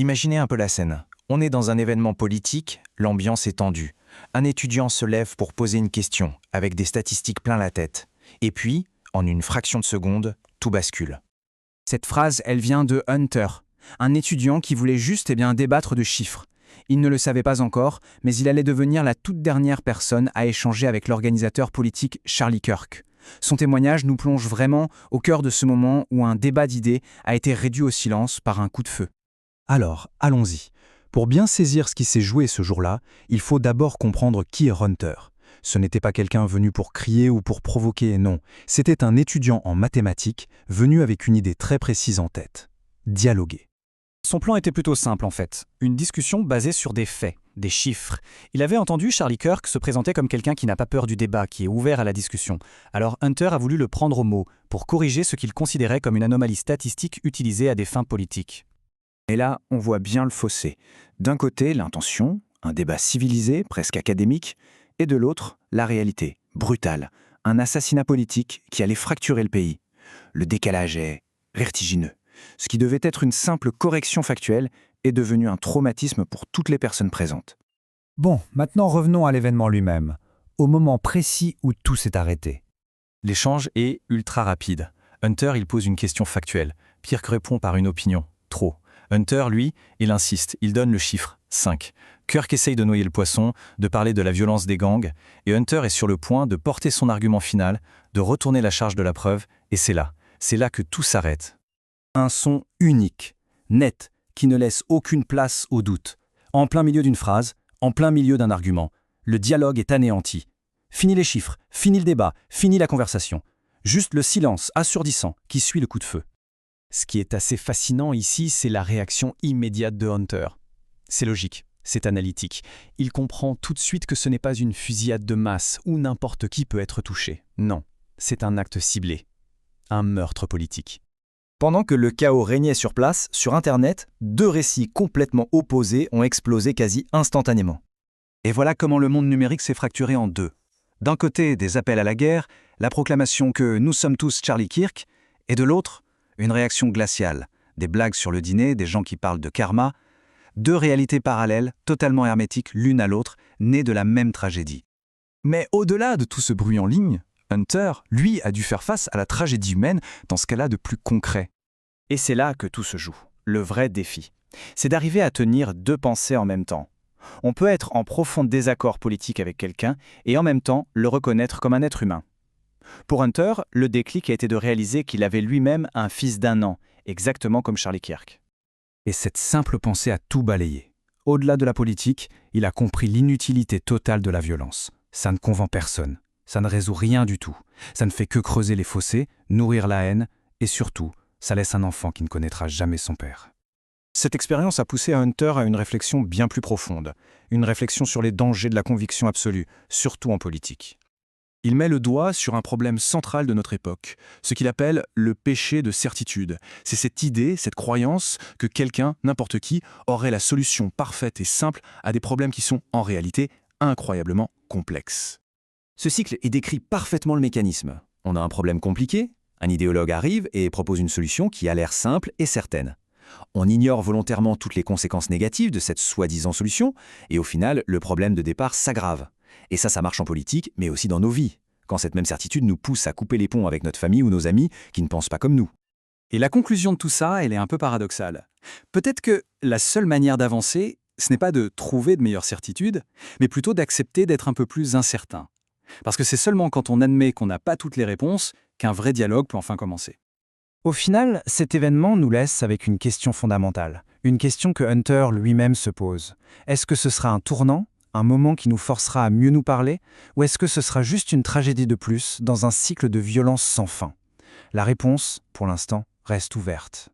Imaginez un peu la scène. On est dans un événement politique, l'ambiance est tendue. Un étudiant se lève pour poser une question, avec des statistiques plein la tête. Et puis, en une fraction de seconde, tout bascule. Cette phrase, elle vient de Hunter, un étudiant qui voulait juste débattre de chiffres. Il ne le savait pas encore, mais il allait devenir la toute dernière personne à échanger avec l'organisateur politique Charlie Kirk. Son témoignage nous plonge vraiment au cœur de ce moment où un débat d'idées a été réduit au silence par un coup de feu. Alors, allons-y. Pour bien saisir ce qui s'est joué ce jour-là, il faut d'abord comprendre qui est Hunter. Ce n'était pas quelqu'un venu pour crier ou pour provoquer, non. C'était un étudiant en mathématiques, venu avec une idée très précise en tête. Dialoguer. Son plan était plutôt simple en fait, une discussion basée sur des faits, des chiffres. Il avait entendu Charlie Kirk se présenter comme quelqu'un qui n'a pas peur du débat, qui est ouvert à la discussion. Alors Hunter a voulu le prendre au mot, pour corriger ce qu'il considérait comme une anomalie statistique utilisée à des fins politiques. Et là, on voit bien le fossé. D'un côté, l'intention, un débat civilisé, presque académique, et de l'autre, la réalité, brutale, un assassinat politique qui allait fracturer le pays. Le décalage est vertigineux. Ce qui devait être une simple correction factuelle est devenu un traumatisme pour toutes les personnes présentes. Bon, maintenant revenons à l'événement lui-même, au moment précis où tout s'est arrêté. L'échange est ultra rapide. Hunter, il pose une question factuelle. Kirk répond par une opinion. Trop. Hunter, lui, il insiste. Il donne le chiffre 5. Kirk essaye de noyer le poisson, de parler de la violence des gangs, et Hunter est sur le point de porter son argument final, de retourner la charge de la preuve, et c'est là que tout s'arrête. Un son unique, net, qui ne laisse aucune place au doute. En plein milieu d'une phrase, en plein milieu d'un argument, le dialogue est anéanti. Fini les chiffres, fini le débat, fini la conversation. Juste le silence assourdissant qui suit le coup de feu. Ce qui est assez fascinant ici, c'est la réaction immédiate de Hunter. C'est logique, c'est analytique. Il comprend tout de suite que ce n'est pas une fusillade de masse où n'importe qui peut être touché. Non, c'est un acte ciblé. Un meurtre politique. Pendant que le chaos régnait sur place, sur Internet, deux récits complètement opposés ont explosé quasi instantanément. Et voilà comment le monde numérique s'est fracturé en deux. D'un côté, des appels à la guerre, la proclamation que nous sommes tous Charlie Kirk, et de l'autre, une réaction glaciale, des blagues sur le dîner, des gens qui parlent de karma, deux réalités parallèles, totalement hermétiques l'une à l'autre, nées de la même tragédie. Mais au-delà de tout ce bruit en ligne, Hunter, lui, a dû faire face à la tragédie humaine dans ce qu'elle a de plus concret. Et c'est là que tout se joue, le vrai défi. C'est d'arriver à tenir deux pensées en même temps. On peut être en profond désaccord politique avec quelqu'un et en même temps le reconnaître comme un être humain. Pour Hunter, le déclic a été de réaliser qu'il avait lui-même un fils d'1 an, exactement comme Charlie Kirk. Et cette simple pensée a tout balayé. Au-delà de la politique, il a compris l'inutilité totale de la violence. Ça ne convainc personne. Ça ne résout rien du tout. Ça ne fait que creuser les fossés, nourrir la haine, et surtout, ça laisse un enfant qui ne connaîtra jamais son père. Cette expérience a poussé Hunter à une réflexion bien plus profonde, une réflexion sur les dangers de la conviction absolue, surtout en politique. Il met le doigt sur un problème central de notre époque, ce qu'il appelle le péché de certitude. C'est cette idée, cette croyance que quelqu'un, n'importe qui, aurait la solution parfaite et simple à des problèmes qui sont, en réalité, incroyablement complexes. Ce cycle est décrit parfaitement le mécanisme. On a un problème compliqué, un idéologue arrive et propose une solution qui a l'air simple et certaine. On ignore volontairement toutes les conséquences négatives de cette soi-disant solution, et au final, le problème de départ s'aggrave. Et ça marche en politique, mais aussi dans nos vies, quand cette même certitude nous pousse à couper les ponts avec notre famille ou nos amis qui ne pensent pas comme nous. Et la conclusion de tout ça, elle est un peu paradoxale. Peut-être que la seule manière d'avancer, ce n'est pas de trouver de meilleures certitudes, mais plutôt d'accepter d'être un peu plus incertain. Parce que c'est seulement quand on admet qu'on n'a pas toutes les réponses qu'un vrai dialogue peut enfin commencer. Au final, cet événement nous laisse avec une question fondamentale. Une question que Hunter lui-même se pose. Est-ce que ce sera un tournant, un moment qui nous forcera à mieux nous parler, ou est-ce que ce sera juste une tragédie de plus dans un cycle de violence sans fin ? La réponse, pour l'instant, reste ouverte.